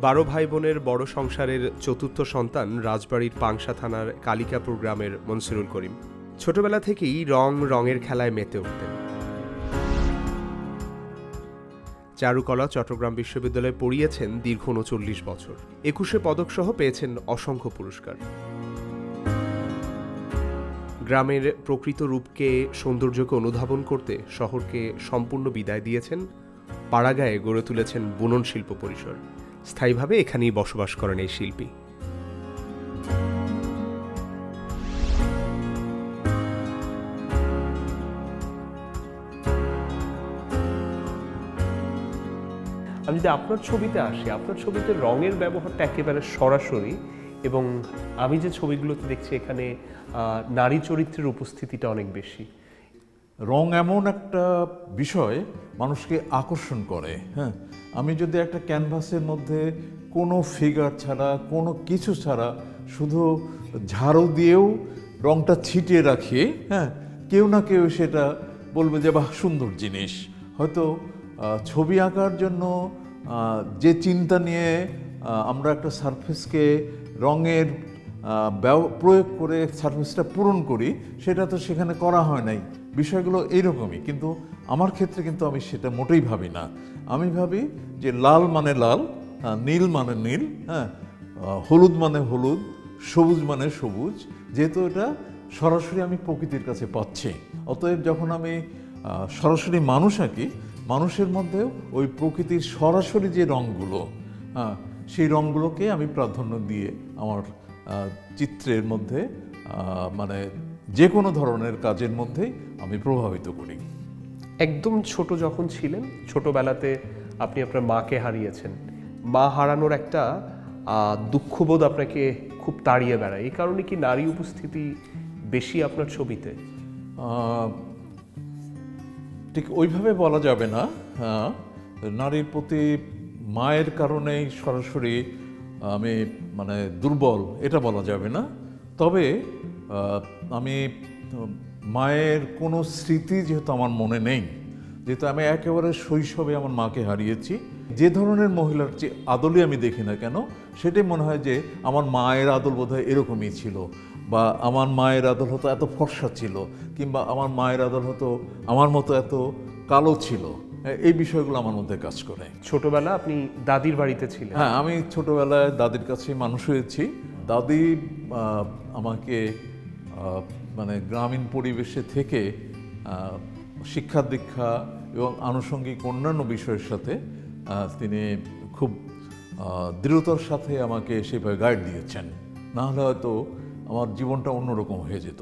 12 ভাই বোনের বড় সংসারের চতুর্থ সন্তান রাজবাড়ির পাংশা থানার কালিকাপুর গ্রামের মনসুরুল করিম। ছোটবেলা থেকেই রঙের খেলায় মেতে উঠতেন। চারুকলা চট্টগ্রাম বিশ্ববিদ্যালয়ে পড়িয়েছেন দীর্ঘ 39 বছর। 21 পদকসহ পেয়েছেন অসংখ্য পুরস্কার। গ্রামের প্রকৃত রূপকে, সৌন্দর্যকে অনুধাবন করতে শহরকে সম্পূর্ণ বিদায় দিয়েছেন। পাড়াগায়ে গড়ে তুলেছেন বুনন শিল্প পরিসর। স্থায়ীভাবে এখানেই বসবাস করেন এই শিল্পী। আমি যদি আপনার ছবিতে আসি, আপনার ছবিতে রঙের ব্যবহারটা একেবারে সরাসরি, এবং আমি যে ছবিগুলোতে দেখছি এখানে নারী চরিত্রের উপস্থিতিটা অনেক বেশি। রং এমন একটা বিষয় মানুষকে আকর্ষণ করে। হ্যাঁ, আমি যদি একটা ক্যানভাসের মধ্যে কোনো ফিগার ছাড়া, কোনো কিছু ছাড়া শুধু ঝাড়ু দিয়েও রংটা ছিটিয়ে রাখি, হ্যাঁ, কেউ না কেউ সেটা বলবে যে বাহ, সুন্দর জিনিস। হয়তো ছবি আঁকার জন্য যে চিন্তা নিয়ে আমরা একটা সারফেসকে রঙের প্রয়োগ করে সারফেসটা পূরণ করি, সেটা তো সেখানে করা হয় নাই। বিষয়গুলো এইরকমই, কিন্তু আমার ক্ষেত্রে কিন্তু আমি সেটা মোটেই ভাবি না। আমি ভাবি যে লাল মানে লাল, নীল মানে নীল, হ্যাঁ, হলুদ মানে হলুদ, সবুজ মানে সবুজ, যেহেতু এটা সরাসরি আমি প্রকৃতির কাছে পাচ্ছি। অতএব যখন আমি সরাসরি মানুষ আঁকি, মানুষের মধ্যেও ওই প্রকৃতির সরাসরি যে রঙগুলো, সেই রঙগুলোকে আমি প্রাধান্য দিয়ে আমার চিত্রের মধ্যে, মানে যে কোনো ধরনের কাজের মধ্যেই আমি প্রভাবিত করি। একদম ছোট যখন ছিলেন, ছোটবেলাতে আপনি আপনার মাকে হারিয়েছেন। মা হারানোর একটা দুঃখবোধ আপনাকে খুব তাড়িয়ে বেড়ায়। এই কারণে কি নারী উপস্থিতি বেশি আপনার ছবিতে? ঠিক ওইভাবে বলা যাবে না। নারীর প্রতি মায়ের কারণেই সরাসরি আমি মানে দুর্বল, এটা বলা যাবে না। তবে আমি মায়ের কোনো স্মৃতি যেহেতু আমার মনে নেই, যেহেতু আমি একেবারে শৈশবে আমার মাকে হারিয়েছি, যে ধরনের মহিলার যে আদলই আমি দেখি না কেন, সেটাই মনে হয় যে আমার মায়ের আদল বোধহয় এরকমই ছিল, বা আমার মায়ের আদল হতো এত ফর্সা ছিল, কিংবা আমার মায়ের আদল হতো আমার মতো এত কালো ছিল। এই বিষয়গুলো আমার মধ্যে কাজ করে। ছোটবেলা আপনি দাদির বাড়িতে ছিলেন? হ্যাঁ, আমি ছোটবেলায় দাদির কাছে মানুষ হয়েছি। দাদি আমাকে মানে গ্রামীণ পরিবেশে থেকে শিক্ষা দীক্ষা এবং আনুষঙ্গিক অন্যান্য বিষয়ের সাথে তিনি খুব দৃঢ়তার সাথে আমাকে সেভাবে গাইড দিয়েছেন। না হলে হয়তো আমার জীবনটা অন্যরকম হয়ে যেত।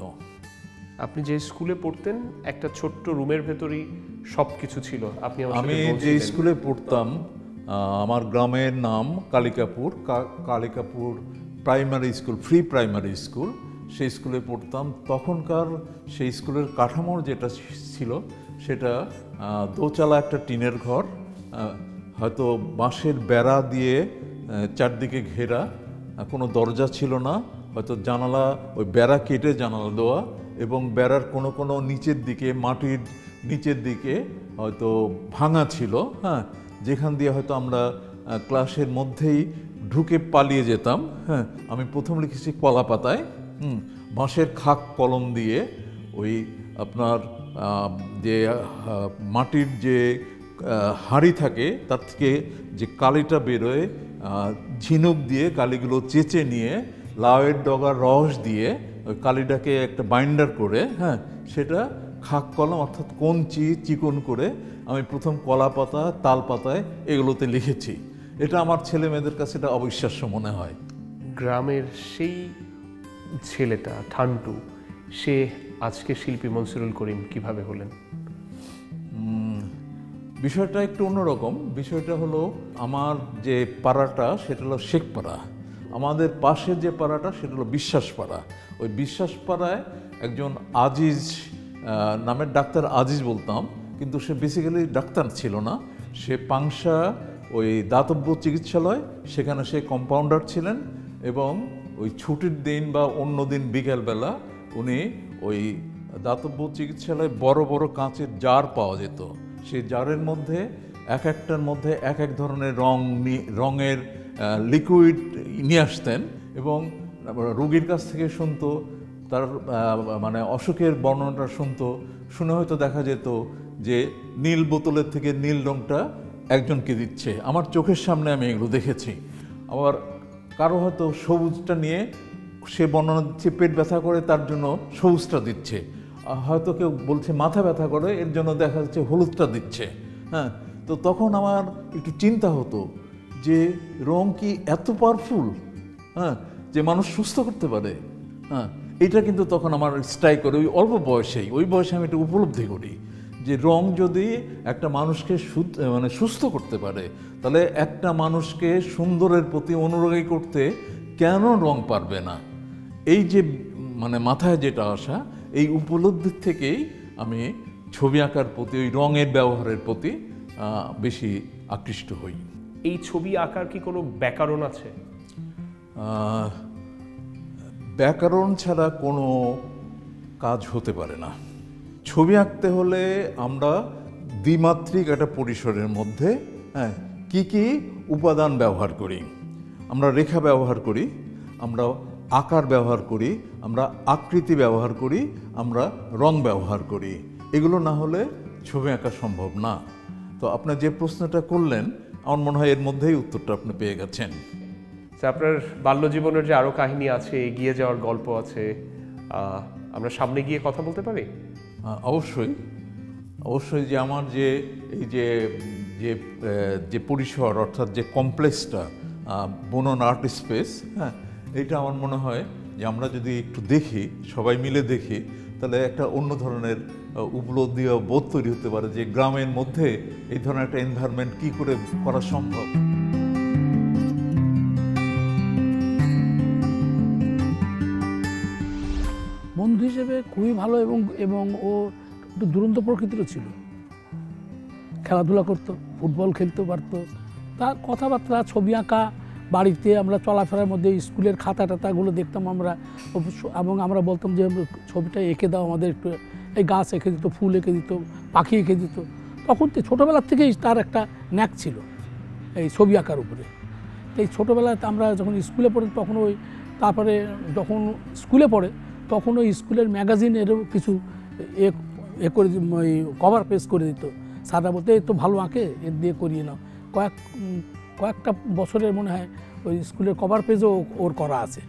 আপনি যে স্কুলে পড়তেন, একটা ছোট্ট রুমের ভেতরেই সব কিছু ছিল। আমি যে স্কুলে পড়তাম, আমার গ্রামের নাম Kalikapur, Kalikapur primary school, free primary school, সেই স্কুলে পড়তাম। তখনকার সেই স্কুলের কাঠামোর যেটা ছিল, সেটা দোতলা একটা টিনের ঘর, হয়তো বাঁশের বেড়া দিয়ে চারদিকে ঘেরা, কোনো দরজা ছিল না, হয়তো জানালা ওই বেড়া কেটে জানালা দেওয়া, এবং বেড়ার কোনো কোনো নিচের দিকে, মাটির নিচের দিকে হয়তো ভাঙা ছিল, হ্যাঁ, যেখান দিয়ে হয়তো আমরা ক্লাসের মধ্যেই ঢুকে পালিয়ে যেতাম। হ্যাঁ, আমি প্রথম লিখেছি কলা পাতায়, বাঁশের খাক কলম দিয়ে ওই আপনার যে মাটির যে হাঁড়ি থাকে তার থেকে যে কালিটা বেরোয়, ঝিনুক দিয়ে কালিগুলো চেঁচে নিয়ে লাউয়ের ডগার রস দিয়ে ওই কালিটাকে একটা বাইন্ডার করে, হ্যাঁ, সেটা খাক কলম অর্থাৎ কঞ্চি চিকন করে আমি প্রথম কলা পাতা, তাল পাতায় এগুলোতে লিখেছি। এটা আমার ছেলে মেয়েদের কাছে এটা অবিশ্বাস্য মনে হয়। গ্রামের সেই ছেলেটা ঠান্টু, সে আজকে শিল্পী মনসুরুল করিম কিভাবে হলেন? বিষয়টা একটু অন্যরকম। বিষয়টা হলো, আমার যে পাড়াটা সেটা হলো শেখপাড়া, আমাদের পাশে যে পাড়াটা সেটা হলো বিশ্বাসপাড়া। ওই বিশ্বাসপাড়ায় একজন আজিজ নামের ডাক্তার, আজিজ বলতাম, কিন্তু সে বেসিক্যালি ডাক্তার ছিল না। সে পাংশা ওই দাতব্য চিকিৎসালয়, সেখানে সে কম্পাউন্ডার ছিলেন, এবং ওই ছুটির দিন বা অন্য দিন বিকেলবেলা উনি ওই দাতব্য চিকিৎসালয়ে বড় বড় কাঁচের জার পাওয়া যেত। সেই জারের মধ্যে এক একটার মধ্যে এক এক ধরনের রঙের লিকুইড নিয়ে আসতেন এবং রোগীর কাছ থেকে শুনতো, তার মানে অসুখের বর্ণনাটা শুনতো, শুনে হয়তো দেখা যেত যে নীল বোতলের থেকে নীল রঙটা একজনকে দিচ্ছে। আমার চোখের সামনে আমি এগুলো দেখেছি। আবার কারো হয়তো সবুজটা নিয়ে সে বর্ণনা দিচ্ছে পেট ব্যথা করে তার জন্য সবুজটা দিচ্ছে, হয়তো কেউ বলছে মাথা ব্যথা করে এর জন্য দেখা যাচ্ছে হলুদটা দিচ্ছে। হ্যাঁ, তো তখন আমার একটু চিন্তা হতো যে রং কি এত পাওয়ারফুল, হ্যাঁ, যে মানুষ সুস্থ করতে পারে। হ্যাঁ, এটা কিন্তু তখন আমার স্ট্রাইক করে ওই অল্প বয়সেই, ওই বয়সে আমি এটা উপলব্ধি করি যে রং যদি একটা মানুষকে মানে সুস্থ করতে পারে, তাহলে একটা মানুষকে সুন্দরের প্রতি অনুরাগী করতে কেন রং পারবে না। এই যে মানে মাথায় যেটা আসা, এই উপলব্ধির থেকেই আমি ছবি আঁকার প্রতি, ওই রঙের ব্যবহারের প্রতি বেশি আকৃষ্ট হই। এই ছবি আঁকার কি কোনো ব্যাকরণ আছে? ব্যাকরণ ছাড়া কোনো কাজ হতে পারে না। ছবি আঁকতে হলে আমরা দ্বিমাত্রিক একটা পরিসরের মধ্যে কি কি উপাদান ব্যবহার করি। আমরা রেখা ব্যবহার করি, আমরা আকার ব্যবহার করি, আমরা আকৃতি ব্যবহার করি, আমরা রং ব্যবহার করি। এগুলো না হলে ছবি আঁকা সম্ভব না। তো আপনার যে প্রশ্নটা করলেন, আমার মনে হয় এর মধ্যেই উত্তরটা আপনি পেয়ে গেছেন। আপনার বাল্যজীবনের যে আরও কাহিনী আছে, এগিয়ে যাওয়ার গল্প আছে, আমরা সামনে গিয়ে কথা বলতে পারি? অবশ্যই অবশ্যই। যে আমার যে এই যে যে যে পরিসর, অর্থাৎ যে কমপ্লেক্সটা বুনন আর্ট স্পেস, হ্যাঁ, এটা আমার মনে হয় যে আমরা যদি একটু দেখি, সবাই মিলে দেখি, তাহলে একটা অন্য ধরনের উপলব্ধি ও বোধ তৈরি হতে পারে যে গ্রামের মধ্যে এই ধরনের একটা এনভায়রনমেন্ট কী করে করা সম্ভব। বন্ধু হিসেবে খুবই ভালো এবং ও একটু দুরন্ত প্রকৃতিরও ছিল। খেলাধুলা করতো, ফুটবল খেলতে পারতো, তার কথাবার্তা, ছবি আঁকা, বাড়িতে আমরা চলাফেরার মধ্যে স্কুলের খাতা টাতাগুলো দেখতাম আমরা, এবং আমরা বলতাম যে ছবিটা এঁকে দাও আমাদের একটু। এই গাছ এঁকে দিত, ফুল এঁকে দিত, পাখি এঁকে দিত। তখন তো ছোটোবেলার থেকেই তার একটা ন্যাক ছিল এই ছবি আঁকার উপরে। এই ছোটোবেলায় আমরা যখন স্কুলে পড়ি তখন তারপরে যখন স্কুলে পড়ে তখন ওই স্কুলের ম্যাগাজিনেরও কিছু এ করে ওই কভার পেজ করে দিত। স্যাররা বলতে এই তো ভালো আঁকে, এর দিয়ে করিয়ে নাও। কয়েকটা বছরের মনে হয় ওই স্কুলের কভার পেজও ওর করা আছে।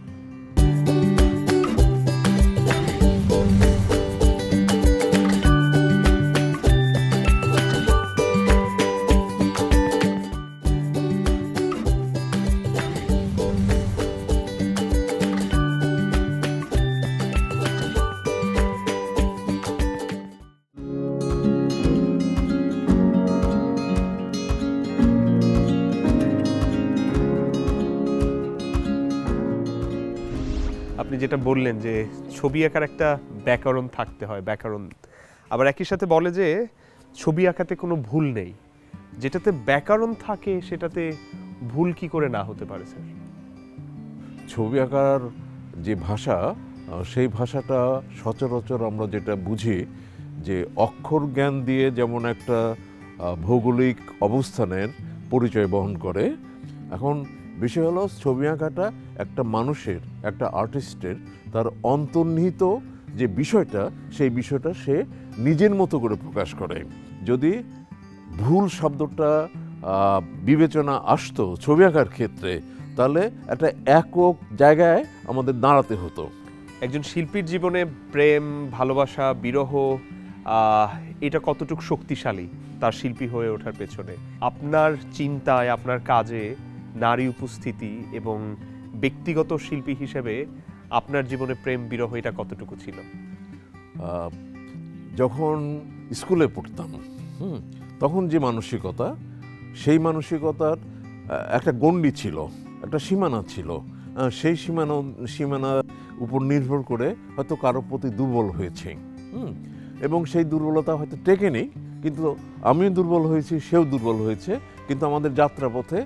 আপনি যেটা বললেন যে ছবি আঁকার একটা ব্যাকরণ থাকতে হয়, ব্যাকরণ আবার একই সাথে বলে যে ছবি আঁকাতে কোনো ভুল নেই। যেটাতে ব্যাকরণ থাকে সেটাতে ভুল কি করে না হতে পারে স্যার? ছবি আঁকার যে ভাষা, সেই ভাষাটা সচরাচর আমরা যেটা বুঝি যে অক্ষর জ্ঞান দিয়ে যেমন একটা ভৌগোলিক অবস্থানের পরিচয় বহন করে, এখন বিষয় হলো ছবি আঁকাটা একটা মানুষের, একটা আর্টিস্টের তার অন্তর্নিহিত যে বিষয়টা, সেই বিষয়টা সে নিজের মতো করে প্রকাশ করে। যদি ভুল শব্দটা বিবেচনা আসতো ছবি আঁকার ক্ষেত্রে, তাহলে একটা একক জায়গায় আমাদের দাঁড়াতে হতো। একজন শিল্পীর জীবনে প্রেম, ভালোবাসা, বিরহ, এটা কতটুকু শক্তিশালী তার শিল্পী হয়ে ওঠার পেছনে? আপনার চিন্তায়, আপনার কাজে নারী উপস্থিতি এবং ব্যক্তিগত শিল্পী হিসেবে আপনার জীবনে প্রেম, বিরহ এটা কতটুকু ছিল? যখন স্কুলে পড়তাম, তখন যে মানসিকতা, সেই মানসিকতার একটা গণ্ডি ছিল, একটা সীমানা ছিল। সেই সীমানার উপর নির্ভর করে হয়তো কারো প্রতি দুর্বল হয়েছে, এবং সেই দুর্বলতা হয়তো টেকেনি, কিন্তু আমিও দুর্বল হয়েছি, সেও দুর্বল হয়েছে, কিন্তু আমাদের যাত্রাপথে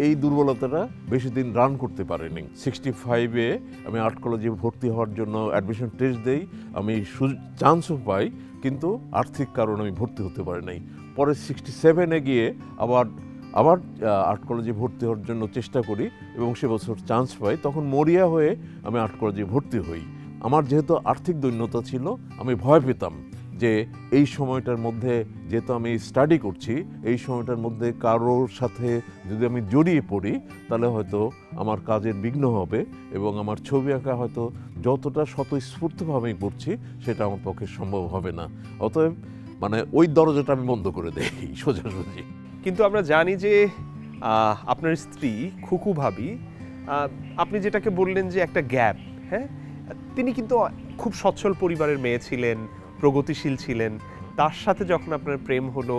এই দুর্বলতাটা বেশি দিন রান করতে পারেনি। 65-এ আমি আর্ট কলেজে ভর্তি হওয়ার জন্য অ্যাডমিশন টেস্ট দেই, আমি চান্সও পাই, কিন্তু আর্থিক কারণে আমি ভর্তি হতে পারি নাই। পরে 67-এ গিয়ে আবার আবার আর্ট কলেজে ভর্তি হওয়ার জন্য চেষ্টা করি এবং সে বছর চান্স পাই। তখন মরিয়া হয়ে আমি আর্ট কলেজে ভর্তি হই। আমার যেহেতু আর্থিক দৈন্যতা ছিল, আমি ভয় পেতাম যে এই সময়টার মধ্যে যেহেতু আমি স্টাডি করছি, এই সময়টার মধ্যে কারোর সাথে যদি আমি জড়িয়ে পড়ি তাহলে হয়তো আমার কাজের বিঘ্ন হবে এবং আমার ছবি আঁকা হয়তো যতটা স্বতঃস্ফূর্তভাবে আমি করছি সেটা আমার পক্ষে সম্ভব হবে না। অতএব মানে ওই দরজাটা আমি বন্ধ করে দেই সোজাসুজি। কিন্তু আমরা জানি যে আপনার স্ত্রী খুকু ভাবি, আপনি যেটাকে বললেন যে একটা গ্যাপ, হ্যাঁ, তিনি কিন্তু খুব সচ্ছল পরিবারের মেয়ে ছিলেন, প্রগতিশীল ছিলেন। তার সাথে যখন আপনার প্রেম হলো,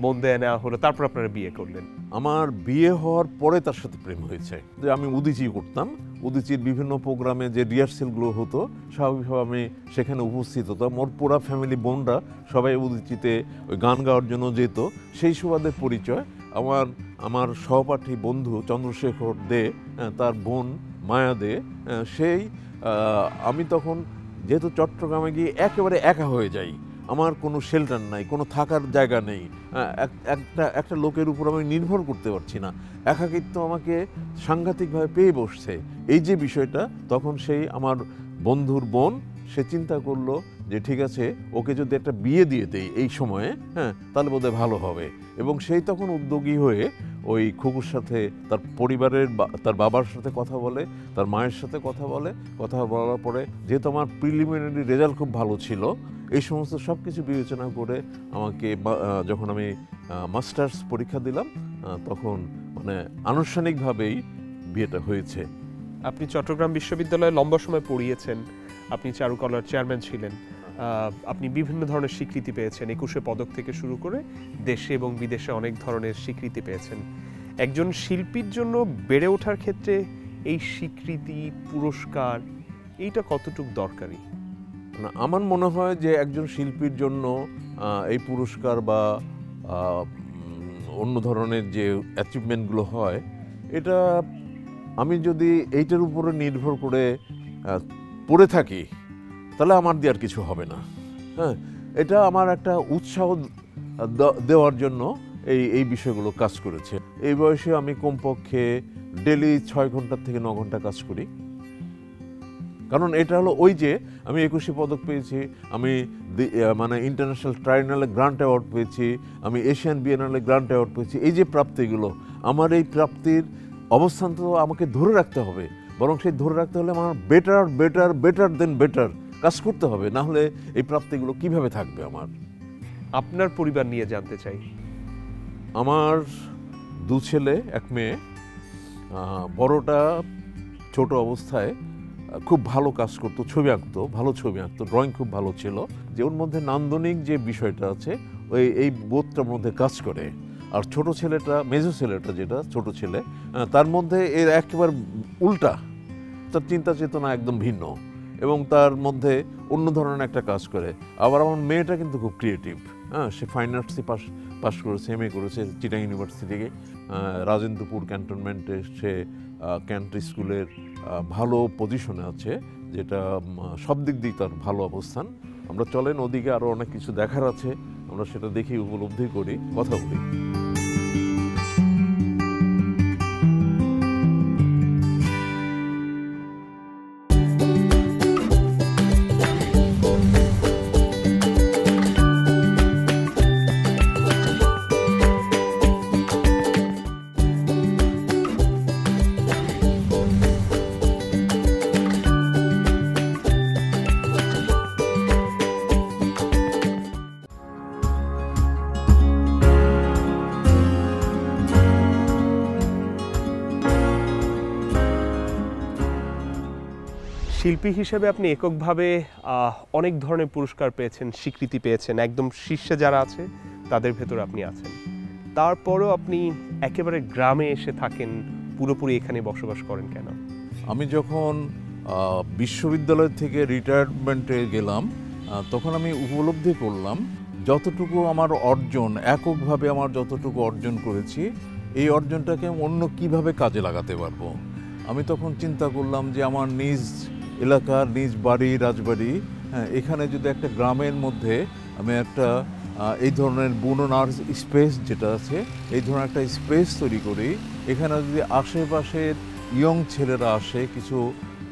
মন দেয়া নেওয়া হলো, তারপর আপনারা বিয়ে করলেন। আমার বিয়ে হওয়ার পরে তার সাথে প্রেম হয়েছে। যে আমি উদীচী করতাম, উদীচীর বিভিন্ন প্রোগ্রামে যে রিহার্সেলগুলো হতো স্বাভাবিকভাবে আমি সেখানে উপস্থিত হতাম। ওর পুরা ফ্যামিলি বোনরা সবাই উদীচীতে ওই গান গাওয়ার জন্য যেত। সেই সুবাদে পরিচয়। আমার সহপাঠী বন্ধু চন্দ্রশেখর দে, তার বোন মায়া দে, আমি তখন যেহেতু চট্টগ্রামে গিয়ে একেবারে একা হয়ে যাই, আমার কোনো শেল্টার নাই, কোনো থাকার জায়গা নেই, একটা লোকের উপর আমি নির্ভর করতে পারছি না, একাকিত্ব আমাকে সাংঘাতিকভাবে পেয়ে বসছে। এই যে বিষয়টা, তখন সেই আমার বন্ধুর বোন সে চিন্তা করলো যে ঠিক আছে, ওকে যদি একটা বিয়ে দিয়ে দেই এই সময়ে, তাহলে বোধহয় ভালো হবে। এবং সেই তখন উদ্যোগী হয়ে ওই খুকুর সাথে তার পরিবারের তার বাবার সাথে কথা বলে, তার মায়ের সাথে কথা বলার পরে যেহেতু আমার প্রিলিমিনারি রেজাল্ট খুব ভালো ছিল, এই সমস্ত সব কিছু বিবেচনা করে আমাকে যখন আমি মাস্টার্স পরীক্ষা দিলাম তখন মানে আনুষ্ঠানিকভাবেই বিয়েটা হয়েছে। আপনি চট্টগ্রাম বিশ্ববিদ্যালয়ে লম্বা সময় পড়িয়েছেন, আপনি চারুকলার চেয়ারম্যান ছিলেন, আপনি বিভিন্ন ধরনের স্বীকৃতি পেয়েছেন, 21শে পদক থেকে শুরু করে দেশে এবং বিদেশে অনেক ধরনের স্বীকৃতি পেয়েছেন। একজন শিল্পীর জন্য বেড়ে ওঠার ক্ষেত্রে এই স্বীকৃতি, পুরস্কার, এইটা কতটুকু দরকারি? আমার মনে হয় যে একজন শিল্পীর জন্য এই পুরস্কার বা অন্য ধরনের যে অ্যাচিভমেন্টগুলো হয়, এটা আমি যদি এইটার উপরে নির্ভর করে পড়ে থাকি তাহলে আমার দিয়ে আর কিছু হবে না। এটা আমার একটা উৎসাহ দেওয়ার জন্য এই বিষয়গুলো কাজ করেছে। এই বয়সে আমি কমপক্ষে ডেলি 6 ঘন্টা থেকে 9 ঘন্টা কাজ করি। কারণ এটা হলো ওই যে আমি 21শে পদক পেয়েছি, আমি মানে ইন্টারন্যাশনাল ট্রাইনালে গ্র্যান্ড অ্যাওয়ার্ড পেয়েছি, আমি এশিয়ান বিয়েনালে গ্র্যান্ড অ্যাওয়ার্ড পেয়েছি। এই যে প্রাপ্তিগুলো, আমার এই প্রাপ্তির অবস্থান তো আমাকে ধরে রাখতে হবে, বরং সেই ধরে রাখতে হলে আমার বেটার দেন বেটার কাজ করতে হবে, না হলে এই প্রাপ্তিগুলো কিভাবে থাকবে আমার। আপনার পরিবার নিয়ে জানতে চাই। আমার 2 ছেলে 1 মেয়ে। বড়টা ছোট অবস্থায় খুব ভালো কাজ করতো, ছবি আঁকতো, ভালো ছবি আঁকতো, ড্রয়িং খুব ভালো ছিল। যে ওর মধ্যে নান্দনিক যে বিষয়টা আছে এই বোধটার মধ্যে কাজ করে। আর ছোট ছেলেটা, মেজো ছেলেটা যেটা ছোট ছেলে, তার মধ্যে এর একেবারে উল্টা, তার চিন্তা চেতনা একদম ভিন্ন এবং তার মধ্যে অন্য ধরনের একটা কাজ করে। আবার আমার মেয়েটা কিন্তু খুব ক্রিয়েটিভ। সে ফাইন আর্টসে পাশ করেছে, MA করেছে চিটাং ইউনিভার্সিটি থেকে। রাজেন্দ্রপুর ক্যান্টনমেন্টে সে ক্যান্ট্রি স্কুলের ভালো পজিশনে আছে, যেটা সব দিক দিয়ে তার ভালো অবস্থান। আমরা চলেন ওদিকে, আরও অনেক কিছু দেখার আছে, আমরা সেটা দেখি, উপলব্ধি করি, কথা বলি। শিল্পী হিসেবে আপনি এককভাবে অনেক ধরনের পুরস্কার পেয়েছেন, স্বীকৃতি পেয়েছেন, একদম শীর্ষে যারা আছে তাদের ভেতর আপনি আছেন। তারপরও আপনি একেবারে গ্রামে এসে থাকেন, পুরোপুরি এখানে বসবাস করেন কেন? আমি যখন বিশ্ববিদ্যালয় থেকে রিটায়ারমেন্টে গেলাম তখন আমি উপলব্ধি করলাম যতটুকু আমার অর্জন, এককভাবে আমার যতটুকু অর্জন করেছি, এই অর্জনটাকে অন্য কিভাবে কাজে লাগাতে পারবো। আমি তখন চিন্তা করলাম যে আমার নিজ এলাকার, নিজ বাড়ি, রাজবাড়ি, এখানে যদি একটা গ্রামের মধ্যে আমি একটা এই ধরনের বুনন আর্ট স্পেস যেটা আছে এই ধরনের একটা স্পেস তৈরি করি। এখানে যদি আশেপাশের ইয়ং ছেলেরা আসে, কিছু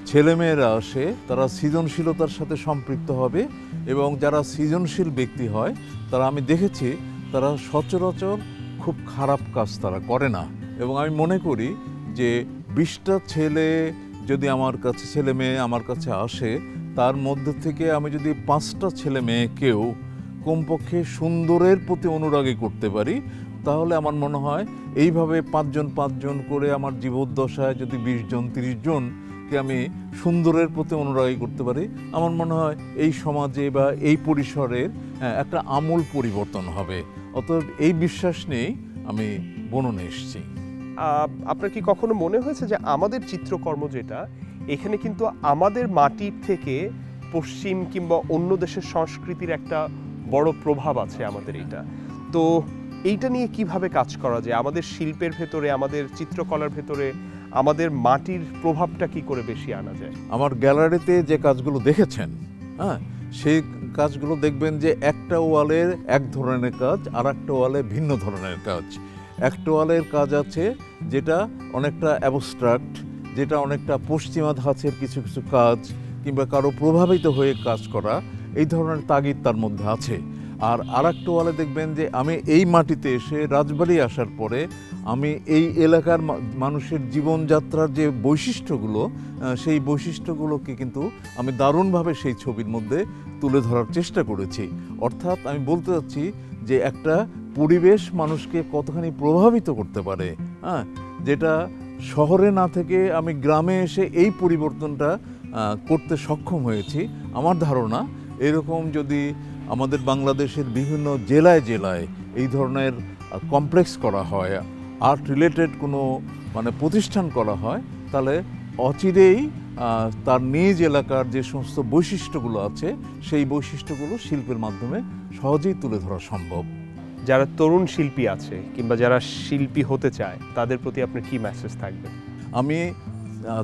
ছেলেমেয়েরা আসে, তারা সৃজনশীলতার সাথে সম্পৃক্ত হবে এবং যারা সৃজনশীল ব্যক্তি হয় তারা আমি দেখেছি তারা সচরাচর খুব খারাপ কাজ তারা করে না। এবং আমি মনে করি যে 20টা ছেলে যদি আমার কাছে ছেলে মেয়ে আমার কাছে আসে, তার মধ্যে থেকে আমি যদি 5টা ছেলে মেয়েকেও কমপক্ষে সুন্দরের প্রতি অনুরাগী করতে পারি, তাহলে আমার মনে হয় এইভাবে 5জন করে আমার জীবদ্দশায় যদি 20 জন 30 জনকে আমি সুন্দরের প্রতি অনুরাগী করতে পারি, আমার মনে হয় এই সমাজে বা এই পরিসরের একটা আমূল পরিবর্তন হবে। অতএব এই বিশ্বাস নিয়েই আমি বুননে এসেছি। আপনার কি কখনো মনে হয়েছে যে আমাদের চিত্রকর্ম যেটা এখানে কিন্তু আমাদের মাটির থেকে পশ্চিম কিংবা অন্য দেশের সংস্কৃতির একটা বড় প্রভাব আছে আমাদের এটা, তো এইটা নিয়ে কিভাবে কাজ করা যায়? আমাদের শিল্পের ভেতরে, আমাদের চিত্রকলার ভেতরে আমাদের মাটির প্রভাবটা কি করে বেশি আনা যায়? আমার গ্যালারিতে যে কাজগুলো দেখেছেন, হ্যাঁ, সেই কাজগুলো দেখবেন যে একটা ওয়ালের এক ধরনের কাজ, আর একটা ওয়ালে ভিন্ন ধরনের কাজ। একটা ওয়ালের কাজ আছে যেটা অনেকটা অ্যাবস্ট্রাক্ট, যেটা অনেকটা পশ্চিমা ধাঁচের কিছু কিছু কাজ কিংবা কারো প্রভাবিত হয়ে কাজ করা, এই ধরনের তাগিদ তার মধ্যে আছে। আর আরেকটা ওয়ালে দেখবেন যে আমি এই মাটিতে এসে রাজবাড়ি আসার পরে আমি এই এলাকার মানুষের জীবনযাত্রার যে বৈশিষ্ট্যগুলো, সেই বৈশিষ্ট্যগুলোকে কিন্তু আমি দারুণভাবে সেই ছবির মধ্যে তুলে ধরার চেষ্টা করেছি। অর্থাৎ আমি বলতে চাচ্ছি যে একটা পরিবেশ মানুষকে কতখানি প্রভাবিত করতে পারে, হ্যাঁ, যেটা শহরে না থেকে আমি গ্রামে এসে এই পরিবর্তনটা করতে সক্ষম হয়েছি। আমার ধারণা এরকম যদি আমাদের বাংলাদেশের বিভিন্ন জেলায় জেলায় এই ধরনের কমপ্লেক্স করা হয়, আর্ট রিলেটেড কোনো প্রতিষ্ঠান করা হয়, তাহলে অচিরেই তার নিজ এলাকার যে সমস্ত বৈশিষ্ট্যগুলো আছে সেই বৈশিষ্ট্যগুলো শিল্পের মাধ্যমে সহজেই তুলে ধরা সম্ভব। যারা তরুণ শিল্পী আছে কিংবা যারা শিল্পী হতে চায় তাদের প্রতি আপনার কি মেসেজ থাকবে? আমি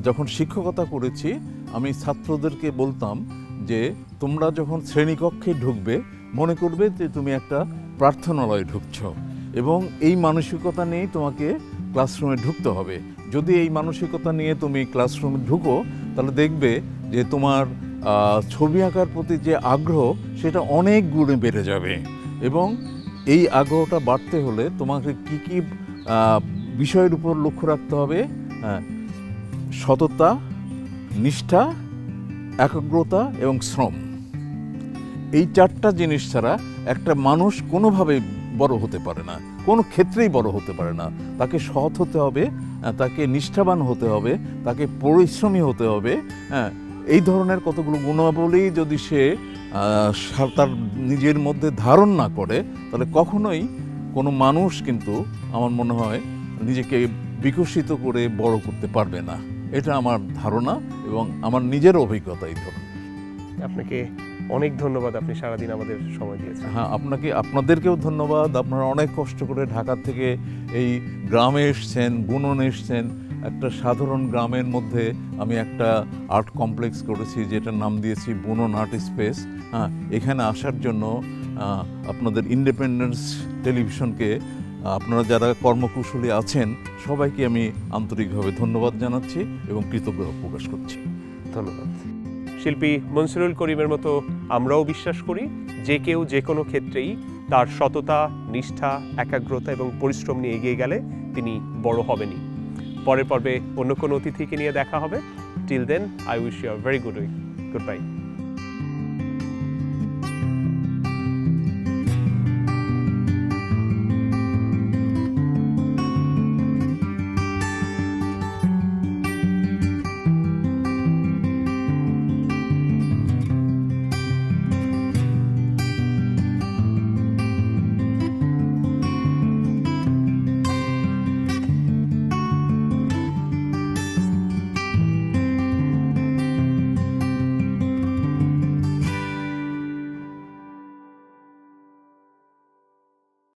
যখন শিক্ষকতা করেছি আমি ছাত্রদেরকে বলতাম যে তোমরা যখন শ্রেণীকক্ষে ঢুকবে মনে করবে যে তুমি একটা প্রার্থনালয়ে ঢুকছো, এবং এই মানসিকতা নিয়েই তোমাকে ক্লাসরুমে ঢুকতে হবে। যদি এই মানসিকতা নিয়ে তুমি ক্লাসরুমে ঢুকো তাহলে দেখবে যে তোমার ছবি আঁকার প্রতি যে আগ্রহ সেটা অনেক গুণে বেড়ে যাবে। এবং এই আগ্রহটা বাড়তে হলে তোমাকে কি কি বিষয়ের উপর লক্ষ্য রাখতে হবে? সততা, নিষ্ঠা, একাগ্রতা এবং শ্রম। এই 4টা জিনিস ছাড়া একটা মানুষ কোনোভাবেই বড় হতে পারে না, কোনো ক্ষেত্রেই বড় হতে পারে না। তাকে সৎ হতে হবে, তাকে নিষ্ঠাবান হতে হবে, তাকে পরিশ্রমী হতে হবে। হ্যাঁ, এই ধরনের কতগুলো গুণাবলী যদি সে তার নিজের মধ্যে ধারণ না করে তাহলে কখনোই কোনো মানুষ কিন্তু আমার মনে হয় নিজেকে বিকশিত করে বড় করতে পারবে না। এটা আমার ধারণা এবং আমার নিজের অভিজ্ঞতা এই ধরনের। আপনাকে অনেক ধন্যবাদ, আপনি সারাদিন আমাদের সময় দিয়েছেন। হ্যাঁ, আপনাদেরকেও ধন্যবাদ। আপনারা অনেক কষ্ট করে ঢাকা থেকে এই গ্রামে এসছেন, বুননে এসছেন। একটা সাধারণ গ্রামের মধ্যে আমি একটা আর্ট কমপ্লেক্স করেছি যেটার নাম দিয়েছি বুনন আর্ট স্পেস। হ্যাঁ, এখানে আসার জন্য আপনাদের ইন্ডিপেন্ডেন্স টেলিভিশনকে, আপনারা যারা কর্মকুশলী আছেন সবাইকে আমি আন্তরিকভাবে ধন্যবাদ জানাচ্ছি এবং কৃতজ্ঞতা প্রকাশ করছি। ধন্যবাদ। শিল্পী মনসুরুল করিমের মতো আমরাও বিশ্বাস করি যে কেউ যে কোনো ক্ষেত্রেই তার সততা, নিষ্ঠা, একাগ্রতা এবং পরিশ্রম নিয়ে এগিয়ে গেলে তিনি বড় হবেনই। পরের পর্বে অন্য কোনো অতিথিকে নিয়ে দেখা হবে। Till then, I wish you a very good week. Good by.